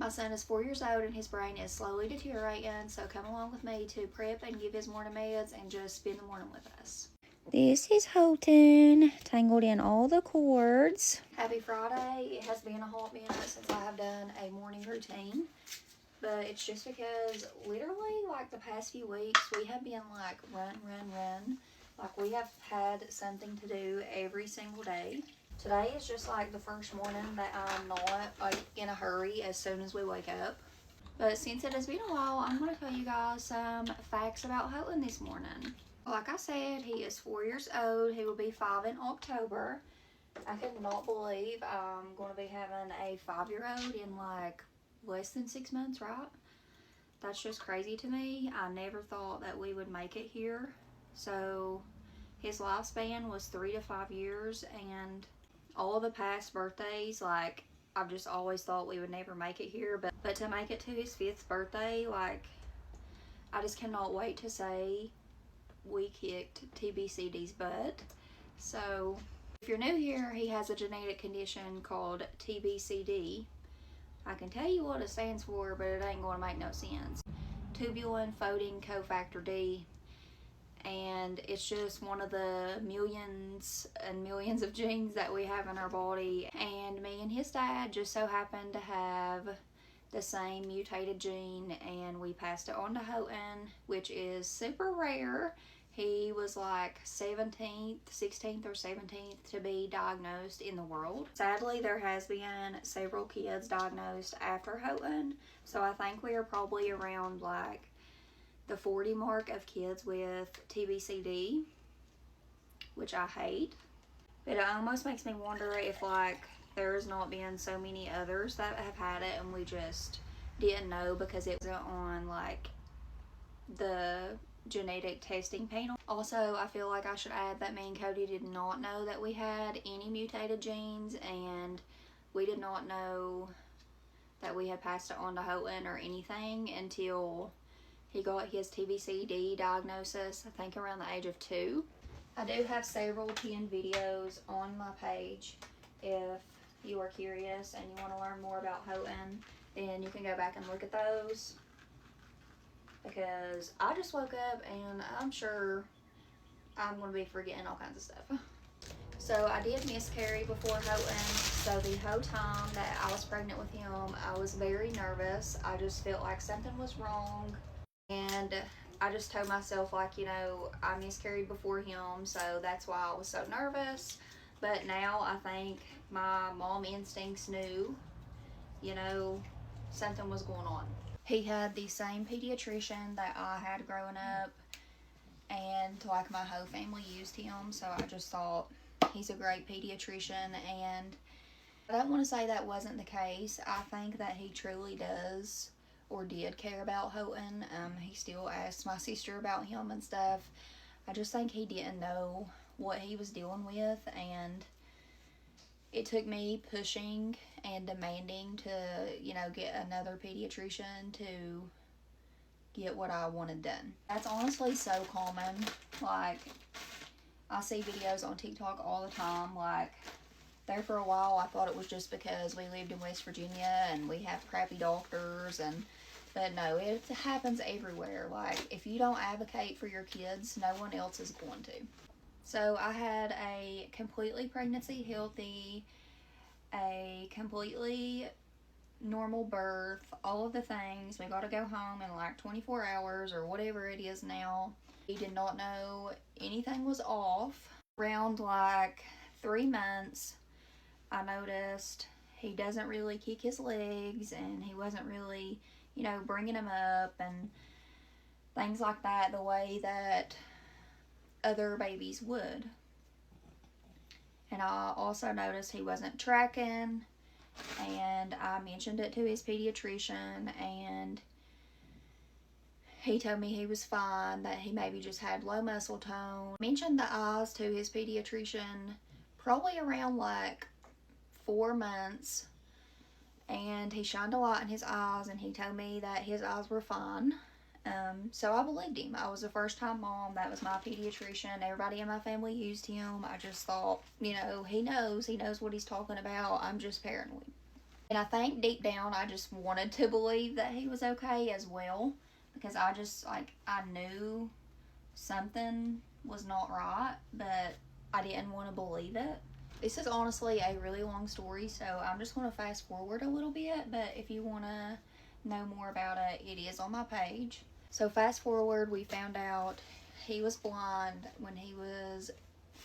My son is 4 years old and his brain is slowly deteriorating, so come along with me to prep and give his morning meds and just spend the morning with us. This is Houghton, tangled in all the cords. Happy Friday. It has been a hot minute since I have done a morning routine, but it's just because literally like the past few weeks we have been like run. Like we have had something to do every single day. Today is just like the first morning that I'm not like in a hurry as soon as we wake up. But since it has been a while, I'm going to tell you guys some facts about Houghton this morning. Like I said, he is 4 years old. He will be 5 in October. I could not believe I'm going to be having a 5-year-old in like less than 6 months, right? That's just crazy to me. I never thought that we would make it here. So his lifespan was 3 to 5 years, and all the past birthdays, like I've just always thought we would never make it here, but to make it to his 5th birthday, like I just cannot wait to say we kicked TBCD's butt. So if you're new here, he has a genetic condition called TBCD. I can tell you what it stands for, but it ain't going to make no sense. Tubulin Photin Cofactor D. And it's just one of the millions and millions of genes that we have in our body. And me and his dad just so happened to have the same mutated gene, and we passed it on to Houghton, which is super rare. He was like 16th or 17th to be diagnosed in the world. Sadly, there has been several kids diagnosed after Houghton, so I think we are probably around like the 40 mark of kids with TBCD, which I hate. But it almost makes me wonder if like there's not been so many others that have had it and we just didn't know because it wasn't on like the genetic testing panel. Also, I feel like I should add that me and Cody did not know that we had any mutated genes, and we did not know that we had passed it on to Houghton or anything until he got his TBCD diagnosis, I think around the age of 2. I do have several 10 videos on my page. If you are curious and you want to learn more about Houghton, then you can go back and look at those. Because I just woke up and I'm sure I'm going to be forgetting all kinds of stuff. So I did miscarry before Houghton, so the whole time that I was pregnant with him, I was very nervous. I just felt like something was wrong. And I just told myself, like, you know, I miscarried before him, so that's why I was so nervous. But now I think my mom instincts knew, you know, something was going on. He had the same pediatrician that I had growing up, and like my whole family used him, so I just thought he's a great pediatrician. And I don't want to say that wasn't the case. I think that he truly does or did care about Houghton. He still asked my sister about him and stuff. I just think he didn't know what he was dealing with, and it took me pushing and demanding to, you know, get another pediatrician to get what I wanted done. That's honestly so common. Like, I see videos on TikTok all the time. Like, there for a while I thought it was just because we lived in West Virginia and we have crappy doctors, but no, it happens everywhere. Like, if you don't advocate for your kids, no one else is going to. So I had a completely pregnancy healthy, a completely normal birth, all of the things. We got to go home in like 24 hours or whatever it is now. He did not know anything was off. Around like 3 months, I noticed he doesn't really kick his legs, and he wasn't really, you know, bringing him up and things like that the way that other babies would. And I also noticed he wasn't tracking, and I mentioned it to his pediatrician, and he told me he was fine, that he maybe just had low muscle tone. I mentioned the eyes to his pediatrician probably around like 4 months, and he shined a light in his eyes, and he told me that his eyes were fine. So I believed him. I was a first-time mom. That was my pediatrician. Everybody in my family used him. I just thought, you know, he knows what he's talking about. I'm just paranoid. And I think deep down I just wanted to believe that he was okay as well, because I just, like, I knew something was not right, but I didn't want to believe it. This is honestly a really long story, so I'm just going to fast forward a little bit, but if you want to know more about it, it is on my page. So fast forward, we found out he was blind when he was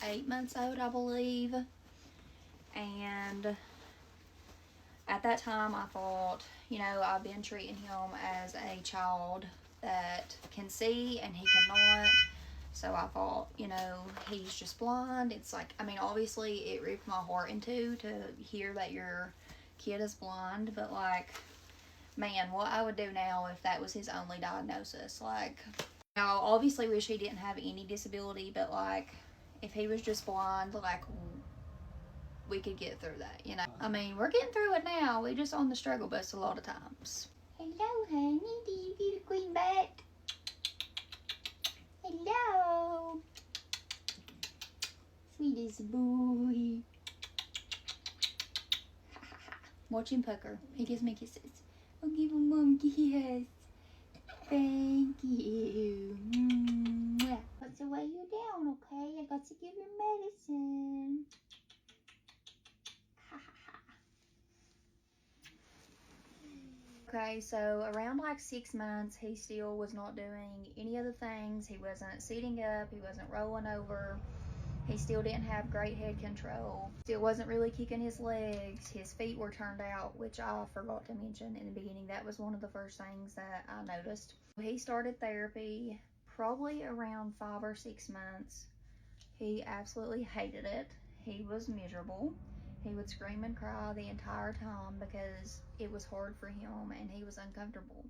8 months old, I believe. And at that time I thought, you know, I've been treating him as a child that can see and he cannot. So I thought, you know, he's just blind. It's like, I mean, obviously it ripped my heart in two to hear that your kid is blind, but like, man, what I would do now if that was his only diagnosis. Like, I obviously wish he didn't have any disability, but like, if he was just blind, like, we could get through that, you know. I mean, we're getting through it now. We just on the struggle bus a lot of times. Hello, honey. Do you feel the queen bat? Hello. Sweetest boy. Watch him pucker. He gives me kisses. I'll give him mom kiss. Thank you. Mwah. Got to weigh you down, okay? I got to give you medicine. Okay, so around like 6 months, he still was not doing any of the things. He wasn't sitting up, he wasn't rolling over, he still didn't have great head control, still wasn't really kicking his legs, his feet were turned out, which I forgot to mention in the beginning. That was one of the first things that I noticed. He started therapy probably around 5 or 6 months. He absolutely hated it. He was miserable. He would scream and cry the entire time because it was hard for him and he was uncomfortable.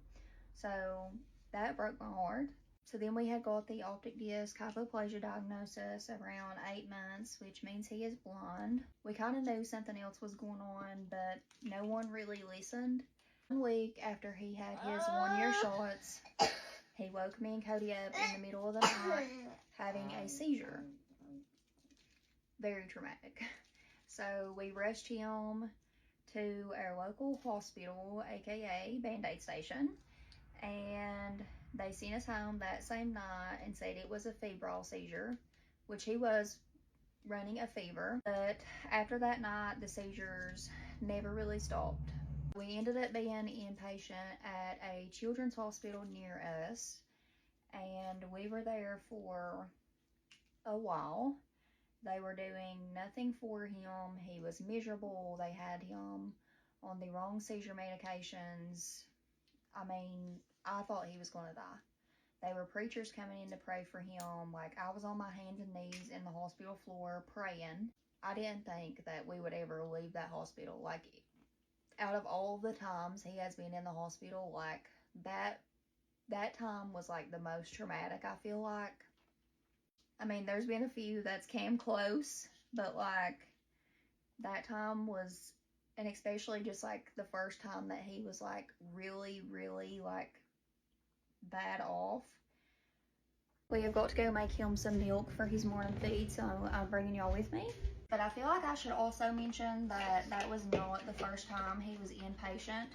So that broke my heart. So then we had got the optic disc hypoplasia diagnosis around 8 months, which means he is blind. We kind of knew something else was going on, but no one really listened. 1 week after he had his 1-year shots, he woke me and Cody up in the middle of the night having a seizure. Very traumatic. So we rushed him to our local hospital, aka Band-Aid station, and they sent us home that same night and said it was a febrile seizure, which he was running a fever. But after that night, the seizures never really stopped. We ended up being inpatient at a children's hospital near us, and we were there for a while. They were doing nothing for him. He was miserable. They had him on the wrong seizure medications. I mean, I thought he was going to die. They were preachers coming in to pray for him. Like, I was on my hands and knees in the hospital floor praying. I didn't think that we would ever leave that hospital. Like, out of all the times he has been in the hospital, like, that time was like the most traumatic, I feel like. I mean, there's been a few that's came close, but like that time was, and especially just like the first time that he was like really, really like bad off. We have got to go make him some milk for his morning feed, so I'm bringing y'all with me. But I feel like I should also mention that that was not the first time he was inpatient.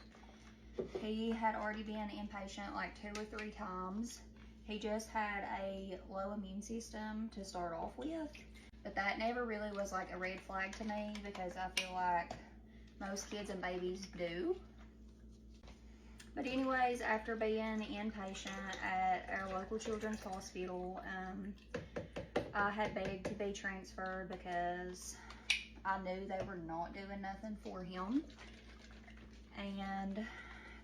He had already been inpatient like 2 or 3 times. He just had a low immune system to start off with, but that never really was like a red flag to me because I feel like most kids and babies do. But anyways, after being inpatient at our local children's hospital, I had begged to be transferred because I knew they were not doing nothing for him, and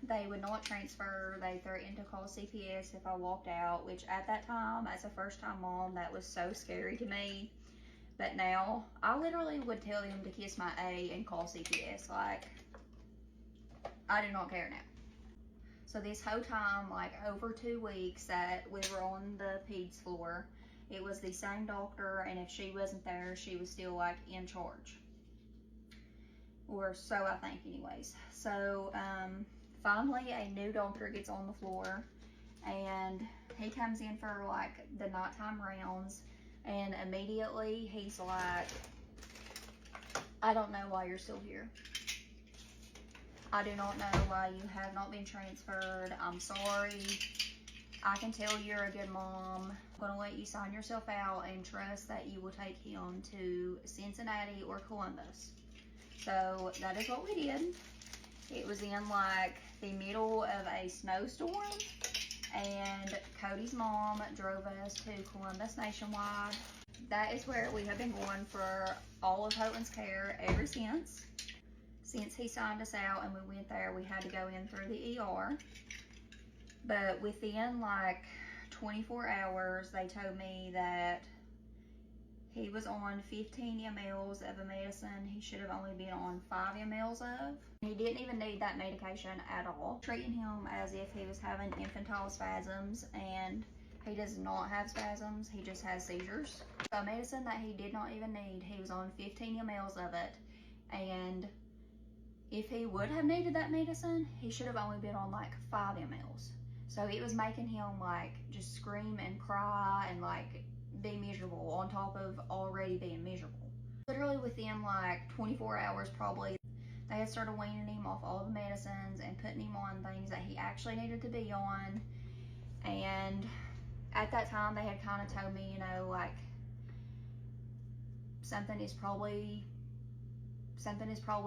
they would not transfer. They threatened to call CPS if I walked out, which at that time, as a first-time mom, that was so scary to me. But now, I literally would tell them to kiss my A and call CPS. Like, I do not care now. So this whole time, like over 2 weeks that we were on the peds floor, it was the same doctor, and if she wasn't there, she was still like in charge. Or so I think anyways. So, finally, a new doctor gets on the floor, and he comes in for like the nighttime rounds, and immediately he's like, I don't know why you're still here. I do not know why you have not been transferred. I'm sorry. I can tell you're a good mom. I'm going to let you sign yourself out and trust that you will take him to Cincinnati or Columbus. So that is what we did. It was in like the middle of a snowstorm, and Cody's mom drove us to Columbus Nationwide. That is where we have been going for all of Houghton's care ever since. Since he signed us out and we went there, we had to go in through the ER. But within like 24 hours, they told me that he was on 15 mLs of a medicine he should have only been on 5 mLs of. He didn't even need that medication at all. Treating him as if he was having infantile spasms, and he does not have spasms, he just has seizures. So medicine that he did not even need, he was on 15 mLs of it, and if he would have needed that medicine, he should have only been on like 5 mLs. So it was making him like just scream and cry and like be miserable on top of already being miserable. Literally within like 24 hours probably, they had started weaning him off all the medicines and putting him on things that he actually needed to be on. And at that time, they had kind of told me, you know, like something is probably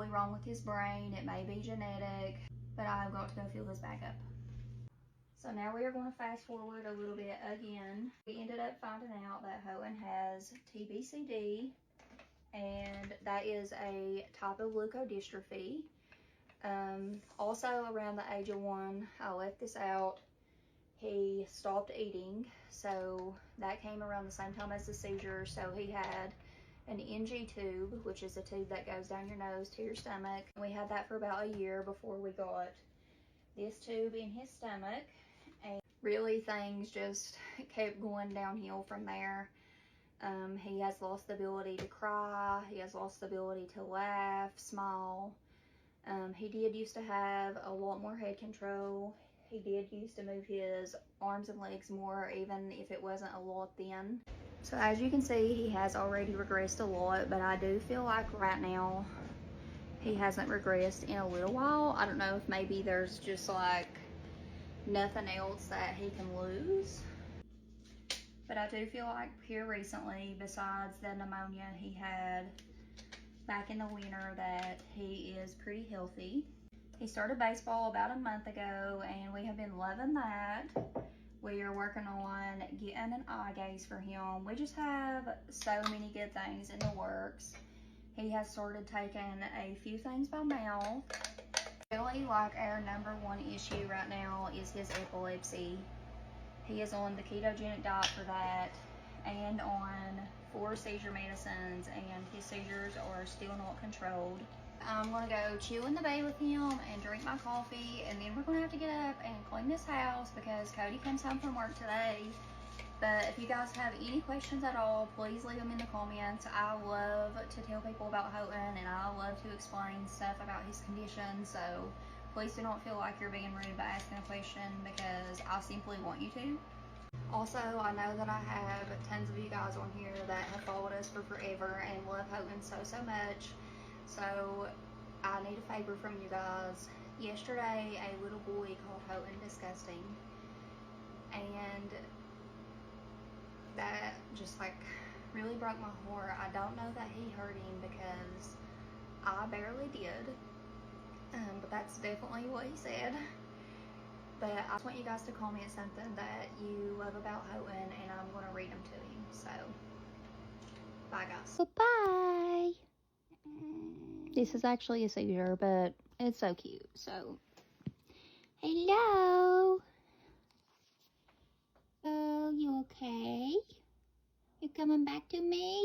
wrong with his brain. It may be genetic, but I've got to go fill this back up. So now we are going to fast forward a little bit again. We ended up finding out that Houghton has TBCD, and that is a type of leukodystrophy. Also around the age of 1, I left this out, he stopped eating, so that came around the same time as the seizure. So he had an NG tube, which is a tube that goes down your nose to your stomach. We had that for about a year before we got this tube in his stomach, and really things just kept going downhill from there. He has lost the ability to cry, he has lost the ability to laugh, smile. He did used to have a lot more head control. He did used to move his arms and legs more, even if it wasn't a lot then. So as you can see, he has already regressed a lot, but I do feel like right now he hasn't regressed in a little while. I don't know if maybe there's just like nothing else that he can lose. But I do feel like here recently, besides the pneumonia he had back in the winter, that he is pretty healthy. He started baseball about a month ago, and we have been loving that. We are working on getting an eye gaze for him. We just have so many good things in the works. He has started taking a few things by mouth. Really, like, our #1 issue right now is his epilepsy. He is on the ketogenic diet for that, and on 4 seizure medicines, and his seizures are still not controlled. I'm gonna go chill in the bay with him and drink my coffee, and then we're gonna have to get up and clean this house because Cody comes home from work today. But if you guys have any questions at all, please leave them in the comments. I love to tell people about Houghton, and I love to explain stuff about his condition, so please do not feel like you're being rude by asking a question, because I simply want you to. Also, I know that I have tons of you guys on here that have followed us for forever and love Houghton so much. So I need a favor from you guys. Yesterday, a little boy called Houghton disgusting, and that just like really broke my heart. I don't know that he hurt him because I barely did, but that's definitely what he said. But I just want you guys to comment something that you love about Houghton, and I'm going to read them to him. So, bye guys. Goodbye. This is actually a seizure, but it's so cute. So, hello. Oh, you okay? You coming back to me?